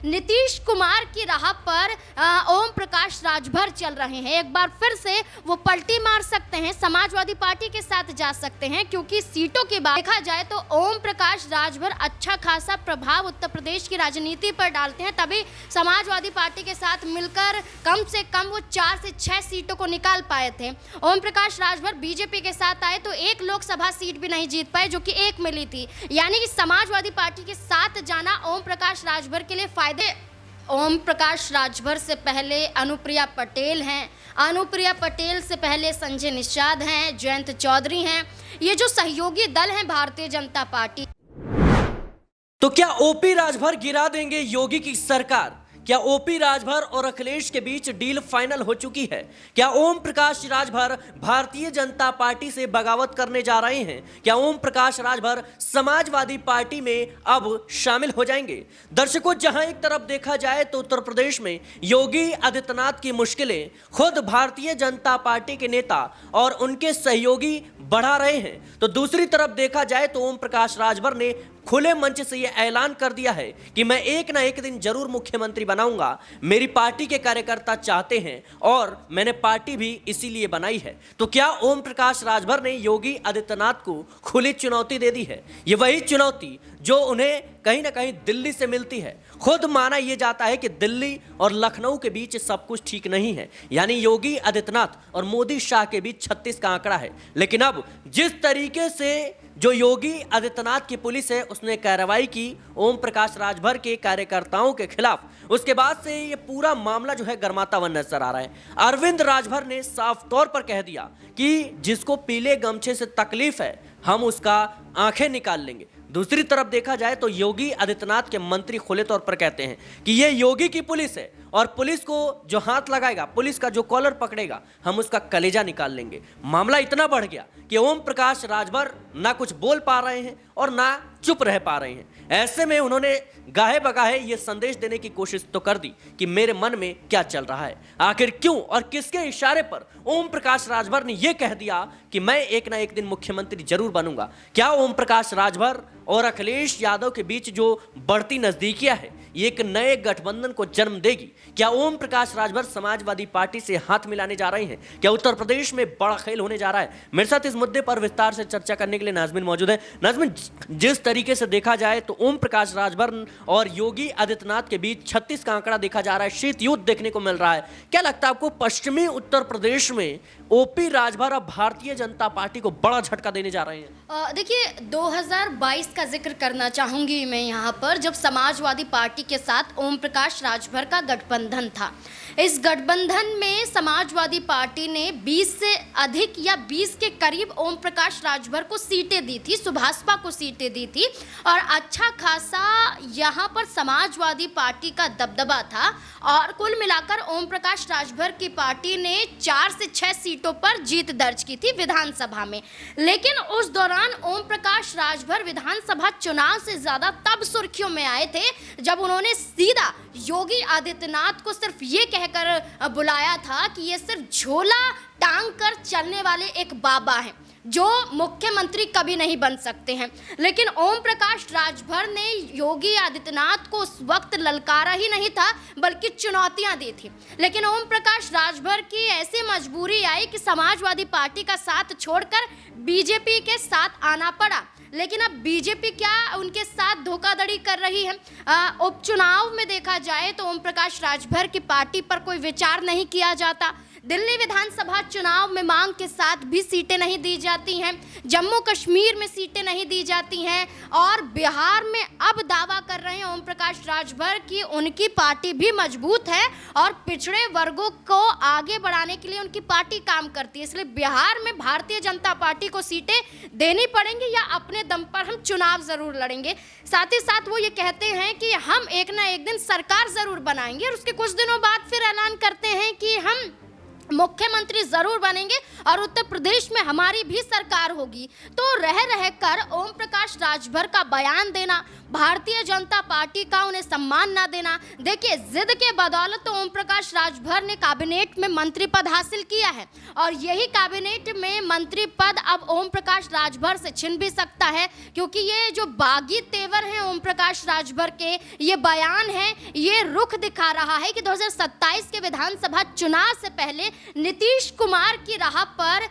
नीतीश कुमार की राह पर ओम प्रकाश राजभर चल रहे हैं। एक बार फिर से वो पलटी मार सकते हैं, समाजवादी पार्टी के साथ जा सकते हैं, क्योंकि सीटों की बात देखा जाए तो ओम प्रकाश राजभर अच्छा खासा प्रभाव उत्तर प्रदेश की राजनीति पर डालते हैं। तभी समाजवादी पार्टी के साथ मिलकर कम से कम वो 4 से 6 सीटों को निकाल पाए थे। ओम प्रकाश राजभर बीजेपी के साथ आए तो एक लोकसभा सीट भी नहीं जीत पाए, जो कि एक मिली थी। यानी कि समाजवादी पार्टी के साथ जाना ओम प्रकाश राजभर के लिए फायदे। ओम प्रकाश राजभर से पहले अनुप्रिया पटेल हैं, अनुप्रिया पटेल से पहले संजय निषाद हैं, जयंत चौधरी हैं। ये जो सहयोगी दल हैं भारतीय जनता पार्टी। तो क्या ओपी राजभर गिरा देंगे योगी की सरकार? क्या ओपी राजभर और अखिलेश के बीच डील फाइनल हो चुकी है? क्या ओम प्रकाश राजभर भारतीय जनता पार्टी से बगावत करने जा रहे हैं? क्या ओम प्रकाश राजभर समाजवादी पार्टी में अब शामिल हो जाएंगे? दर्शकों, जहां एक तरफ देखा जाए तो उत्तर प्रदेश में योगी आदित्यनाथ की मुश्किलें खुद भारतीय जनता पार्टी के नेता और उनके सहयोगी बढ़ा रहे हैं, तो दूसरी तरफ देखा जाए तो ओम प्रकाश राजभर ने खुले मंच से यह ऐलान कर दिया है कि मैं एक ना एक दिन जरूर मुख्यमंत्री बनाऊंगा। मेरी पार्टी के कार्यकर्ता चाहते हैं और मैंने पार्टी भी इसीलिए बनाई है। तो क्या ओम प्रकाश राजभर ने योगी आदित्यनाथ को खुली चुनौती दे दी है? ये वही चुनौती जो उन्हें कहीं ना कहीं दिल्ली से मिलती है। खुद माना यह जाता है कि दिल्ली और लखनऊ के बीच सब कुछ ठीक नहीं है, यानी योगी आदित्यनाथ और मोदी शाह के बीच 36 का आंकड़ा है। लेकिन अब जिस तरीके से जो योगी आदित्यनाथ की पुलिस है उसने कार्रवाई की ओम प्रकाश राजभर के कार्यकर्ताओं के खिलाफ, उसके बाद से ये पूरा मामला जो है गर्माता हुआ नजर आ रहा है। अरविंद राजभर ने साफ तौर पर कह दिया कि जिसको पीले गमछे से तकलीफ है हम उसका आंखें निकाल लेंगे। दूसरी तरफ देखा जाए तो योगी आदित्यनाथ के मंत्री खुले तौर पर कहते हैं कि ये योगी की पुलिस है और पुलिस को जो हाथ लगाएगा, पुलिस का जो कॉलर पकड़ेगा, हम उसका कलेजा निकाल लेंगे। मामला इतना बढ़ गया कि ओम प्रकाश राजभर ना कुछ बोल पा रहे हैं और ना चुप रह पा रहे हैं। ऐसे में उन्होंने गाहे बगाहे ये संदेश देने की कोशिश तो कर दी कि मेरे मन में क्या चल रहा है, आखिर क्यों और किसके इशारे पर ओम प्रकाश राजभर ने यह कह दिया कि मैं एक ना एक दिन मुख्यमंत्री जरूर बनूंगा। क्या ओम प्रकाश राजभर और अखिलेश यादव के बीच जो बढ़ती नजदीकियां है ये एक नए गठबंधन को जन्म देगी? क्या ओम प्रकाश राजभर समाजवादी पार्टी से हाथ मिलाने जा रहे हैं? क्या उत्तर प्रदेश में बड़ा खेल होने जा रहा है? मेरे साथ इस मुद्दे पर विस्तार से चर्चा करने के लिए नाज़मीन मौजूद है। नाज़मीन, जिस तरीके से देखा जाए तो ओम प्रकाश राजभर और योगी आदित्यनाथ के बीच 36 का आंकड़ा देखा जा रहा है, शीत युद्ध देखने को मिल रहा है। क्या लगता है आपको पश्चिमी उत्तर प्रदेश में ओपी राजभर अब भारतीय जनता पार्टी को बड़ा झटका देने जा रहे हैं? देखिए, 2022 का जिक्र करना चाहूंगी मैं यहाँ पर, जब समाजवादी पार्टी के साथ ओम प्रकाश राजभर का गठबंधन था। इस गठबंधन में समाजवादी पार्टी ने 20 से अधिक या 20 के करीब ओम प्रकाश राजभर को सीटें दी थी, सुभाषपा को सीटें दी थी और अच्छा खासा यहाँ पर समाजवादी पार्टी का दबदबा था। और कुल मिलाकर ओम प्रकाश राजभर की पार्टी ने 4 से 6 सीटों पर जीत दर्ज की थी विधानसभा में। लेकिन उस दौरान ओम प्रकाश राजभर विधानसभा चुनाव से ज़्यादा तब सुर्खियों में आए थे जब उन्होंने सीधा योगी आदित्यनाथ को सिर्फ ये कहकर बुलाया था कि ये सिर्फ झोला टांग कर चलने वाले एक बाबा हैं जो मुख्यमंत्री कभी नहीं बन सकते हैं। लेकिन ओम प्रकाश राजभर ने योगी आदित्यनाथ को उस वक्त ललकारा ही नहीं था बल्कि चुनौतियां दी थी। लेकिन ओम प्रकाश राजभर की ऐसी मजबूरी आई कि समाजवादी पार्टी का साथ छोड़कर बीजेपी के साथ आना पड़ा। लेकिन अब बीजेपी क्या उनके साथ धोखाधड़ी कर रही है? उपचुनाव में देखा जाए तो ओम प्रकाश राजभर की पार्टी पर कोई विचार नहीं किया जाता। दिल्ली विधानसभा चुनाव में मांग के साथ भी सीटें नहीं दी जाती हैं, जम्मू कश्मीर में सीटें नहीं दी जाती हैं और बिहार में अब दावा कर रहे हैं ओम प्रकाश राजभर कि उनकी पार्टी भी मजबूत है और पिछड़े वर्गों को आगे बढ़ाने के लिए उनकी पार्टी काम करती है। इसलिए बिहार में भारतीय जनता पार्टी को सीटें देनी पड़ेंगी या अपने दम पर हम चुनाव ज़रूर लड़ेंगे। साथ ही साथ वो ये कहते हैं कि हम एक ना एक दिन सरकार ज़रूर बनाएंगे और उसके कुछ दिनों बाद फिर ऐलान करते हैं कि हम मुख्यमंत्री जरूर बनेंगे और उत्तर प्रदेश में हमारी भी सरकार होगी। तो रह कर ओम प्रकाश राजभर का बयान देना, भारतीय जनता पार्टी का उन्हें सम्मान ना देना, देखिए जिद के बदौलत तो ओम प्रकाश राजभर ने कैबिनेट में मंत्री पद हासिल किया है और यही कैबिनेट में मंत्री पद अब ओम प्रकाश राजभर से छिन भी सकता है, क्योंकि ये जो बागी तेवर हैं ओम प्रकाश राजभर के, ये बयान है, ये रुख दिखा रहा है कि 2027 के विधानसभा चुनाव से पहले नीतीश कुमार की राह पर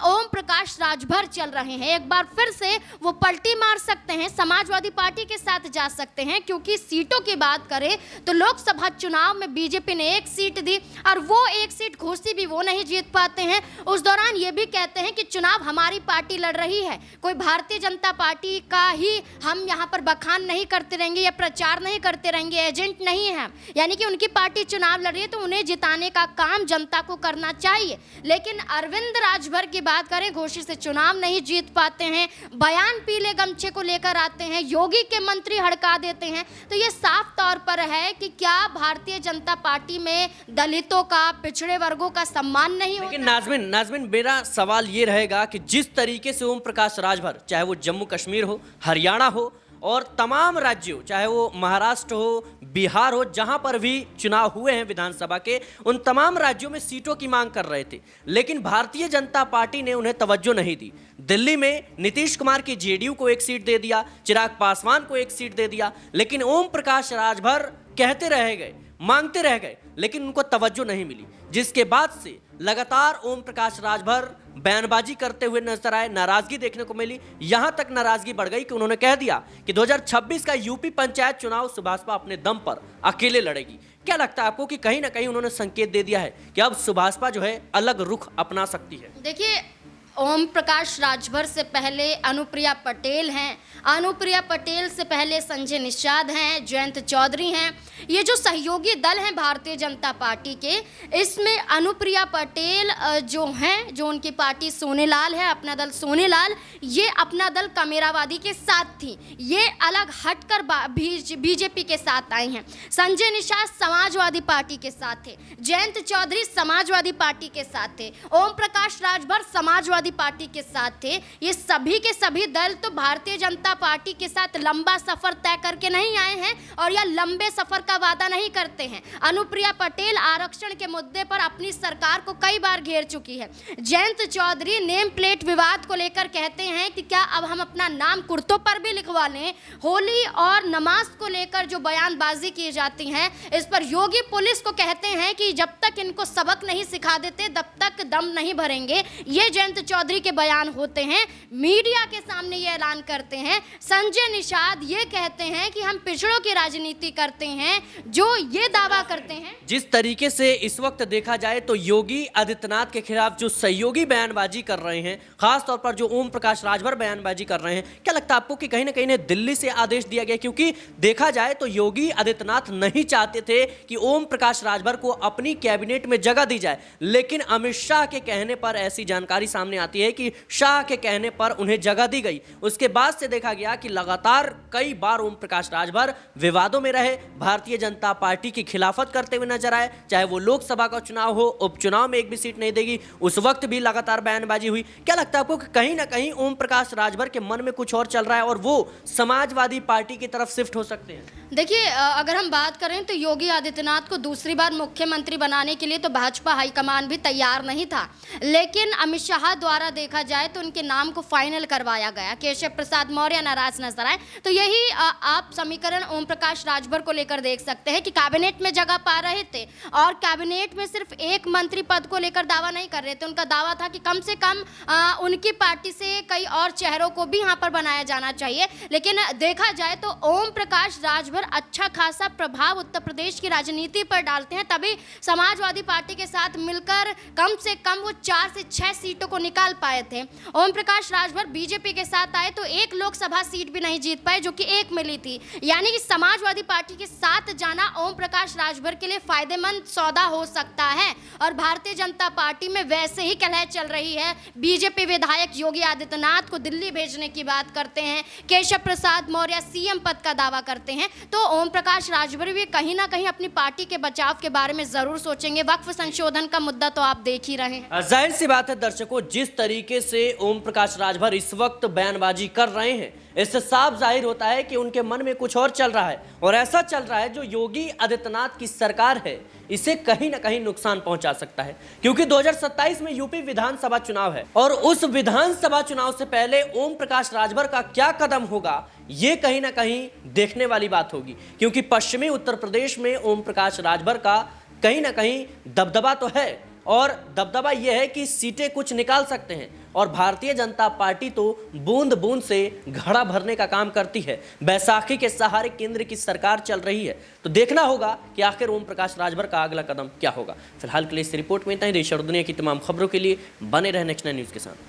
ओम प्रकाश राजभर चल रहे हैं। एक बार फिर से वो पलटी मार सकते हैं, समाजवादी पार्टी के साथ जा सकते हैं, क्योंकि सीटों की बात करें तो लोकसभा चुनाव में बीजेपी ने 1 सीट दी और वो 1 सीट घोषी भी वो नहीं जीत पाते हैं। उस दौरान ये भी कहते हैं कि चुनाव हमारी पार्टी लड़ रही है, कोई भारतीय जनता पार्टी का ही हम यहाँ पर बखान नहीं करते रहेंगे या प्रचार नहीं करते रहेंगे, एजेंट नहीं है, यानी कि उनकी पार्टी चुनाव लड़ रही है तो उन्हें जिताने का काम जनता को करना चाहिए। लेकिन अरविंद राजभर की बात करें, घोषित से चुनाव नहीं जीत पाते हैं, बयान पीले गमछे को लेकर आते हैं, योगी के मंत्री हड़का देते हैं। तो ये साफ तौर पर है कि क्या भारतीय जनता पार्टी में दलितों का, पिछड़े वर्गों का सम्मान नहीं होता? लेकिन नाजमिन मेरा सवाल ये रहेगा कि जिस तरीके से ओम प्रकाश राजभर, चाहे वो जम्मू कश्मीर हो, हरियाणा हो और तमाम राज्यों, चाहे वो महाराष्ट्र हो, बिहार हो, जहां पर भी चुनाव हुए हैं विधानसभा के, उन तमाम राज्यों में सीटों की मांग कर रहे थे, लेकिन भारतीय जनता पार्टी ने उन्हें तवज्जो नहीं दी। दिल्ली में नीतीश कुमार की जेडीयू को 1 सीट दे दिया, चिराग पासवान को 1 सीट दे दिया, लेकिन ओम प्रकाश राजभर कहते रह गए, मांगते रह गए, लेकिन उनको तवज्जो नहीं मिली, जिसके बाद से लगातार ओम प्रकाश राजभर बयानबाजी करते हुए नजर आए, नाराजगी देखने को मिली। यहां तक नाराजगी बढ़ गई कि उन्होंने कह दिया कि 2026 का यूपी पंचायत चुनाव सुभाषपा अपने दम पर अकेले लड़ेगी। क्या लगता है आपको कि कहीं ना कहीं उन्होंने संकेत दे दिया है कि अब सुभाषपा जो है अलग रुख अपना सकती है? देखिए, ओम प्रकाश राजभर से पहले अनुप्रिया पटेल हैं, अनुप्रिया पटेल से पहले संजय निषाद हैं, जयंत चौधरी हैं। ये जो सहयोगी दल हैं भारतीय जनता पार्टी के, इसमें अनुप्रिया पटेल जो हैं, जो उनकी पार्टी सोनेलाल है, अपना दल सोनेलाल, ये अपना दल कमेरावादी के साथ थी, ये अलग हटकर बीजेपी के साथ आई हैं। संजय निषाद समाजवादी पार्टी के साथ थे, जयंत चौधरी समाजवादी पार्टी के साथ थे, ओम प्रकाश राजभर समाजवादी पार्टी के साथ थे। ये सभी के सभी दल तो भारतीय जनता पार्टी के साथ लंबा सफर तय करके नहीं आए हैं और या लंबे सफर का वादा नहीं करते हैं। अनुप्रिया पटेल आरक्षण के मुद्दे पर अपनी सरकार को कई बार घेर चुकी है। जयंत चौधरी नेम प्लेट विवाद को लेकर कहते हैं कि क्या अब हम अपना नाम कुर्तों पर भी लिखवा लें। होली और नमाज को लेकर जो बयानबाजी की जाती है, इस पर योगी पुलिस को कहते हैं कि जब तक इनको सबक नहीं सिखा देते तब तक दम नहीं भरेंगे। ये जयंत चौधरी के बयान होते हैं, मीडिया के सामने ये ऐलान करते हैं। संजय निषाद ये कहते हैं कि हम पिछड़ों की राजनीति करते हैं, जो ये दावा करते हैं। जिस तरीके से इस वक्त देखा जाए तो योगी आदित्यनाथ के खिलाफ जो सहयोगी बयानबाजी कर रहे हैं, खास तौर पर जो ओम प्रकाश राजभर बयानबाजी कर रहे हैं, क्या लगता है आपको कि कहीं ना कहीं दिल्ली से आदेश दिया गया? क्योंकि देखा जाए तो योगी आदित्यनाथ नहीं चाहते थे कि ओम प्रकाश राजभर को अपनी कैबिनेट में जगह दी जाए, लेकिन अमित शाह के कहने पर ऐसी जानकारी सामने आती है कि शाह के कहने पर उन्हें जगह दी गई। उसके बाद से देखा गया कि लगातार कई बार ओम प्रकाश राजभर विवादों में रहे, भारतीय जनता पार्टी की खिलाफत करते हुए नजर आए, चाहे वो लोकसभा का चुनाव हो, उपचुनाव में 1 भी सीट नहीं देगी, उस वक्त भी लगातार बयानबाजी हुई। क्या लगता है आपको कि कहीं ना कहीं ओम प्रकाश राजभर के मन में कुछ और चल रहा है और वो समाजवादी पार्टी की तरफ शिफ्ट हो सकते हैं? देखिए, अगर हम बात करें तो योगी आदित्यनाथ को दूसरी बार मुख्यमंत्री बनाने के लिए तो भाजपा हाईकमान भी तैयार नहीं था, लेकिन अमित शाह द्वारा देखा जाए तो उनके नाम को फाइनल करवाया गया। केशव प्रसाद मौर्य नाराज नजर आए, तो यही आप समीकरण ओम प्रकाश राजभर को लेकर देख सकते हैं कि कैबिनेट में जगह पा रहे थे और कैबिनेट में सिर्फ 1 मंत्री पद को लेकर दावा नहीं कर रहे थे। उनका दावा था कि कम से कम उनकी पार्टी से कई और चेहरों को भी यहाँ पर बनाया जाना चाहिए। लेकिन देखा जाए तो ओम प्रकाश राजभर अच्छा खासा प्रभाव उत्तर प्रदेश की राजनीति पर डालते हैं, तभी समाजवादी पार्टी के साथ मिलकर कम से कम वो 4 से 6 सीटों को निकाल पाए थे। ओम प्रकाश राजभर बीजेपी के साथ आए तो 1 लोकसभा सीट भी नहीं जीत पाए, जो कि 1 मिली थी। यानी कि समाजवादी पार्टी के साथ जाना ओम प्रकाश राजभर के लिए फायदेमंद सौदा हो सकता है। और भारतीय जनता पार्टी में वैसे ही कलह चल रही है। बीजेपी विधायक योगी आदित्यनाथ को दिल्ली भेजने की बात करते हैं, केशव प्रसाद मौर्य सीएम पद का दावा करते हैं। तो ओम प्रकाश राजभर भी कहीं ना कहीं अपनी पार्टी के बचाव के बारे में जरूर सोचेंगे। वक्फ संशोधन का मुद्दा तो आप देख ही रहे हैं। जाहिर सी बात है दर्शकों, जिस तरीके से ओम प्रकाश राजभर इस वक्त बयानबाजी कर रहे हैं, इससे साफ जाहिर होता है कि उनके मन में कुछ और चल रहा है, और ऐसा चल रहा है जो योगी आदित्यनाथ की सरकार है इसे कहीं ना कहीं नुकसान पहुंचा सकता है। क्योंकि 2027 में यूपी विधानसभा चुनाव है, और उस विधानसभा चुनाव से पहले ओम प्रकाश राजभर का क्या कदम होगा ये कहीं ना कहीं देखने वाली बात होगी। क्योंकि पश्चिमी उत्तर प्रदेश में ओम प्रकाश राजभर का कहीं ना कहीं दबदबा तो है, और दबदबा यह है कि सीटें कुछ निकाल सकते हैं, और भारतीय जनता पार्टी तो बूंद बूंद से घड़ा भरने का काम करती है। बैसाखी के सहारे केंद्र की सरकार चल रही है, तो देखना होगा कि आखिर ओम प्रकाश राजभर का अगला कदम क्या होगा। फिलहाल के लिए इस रिपोर्ट में इतना ही। देश और दुनिया की तमाम खबरों के लिए बने रहे नेक्स्ट 9 न्यूज़ के साथ।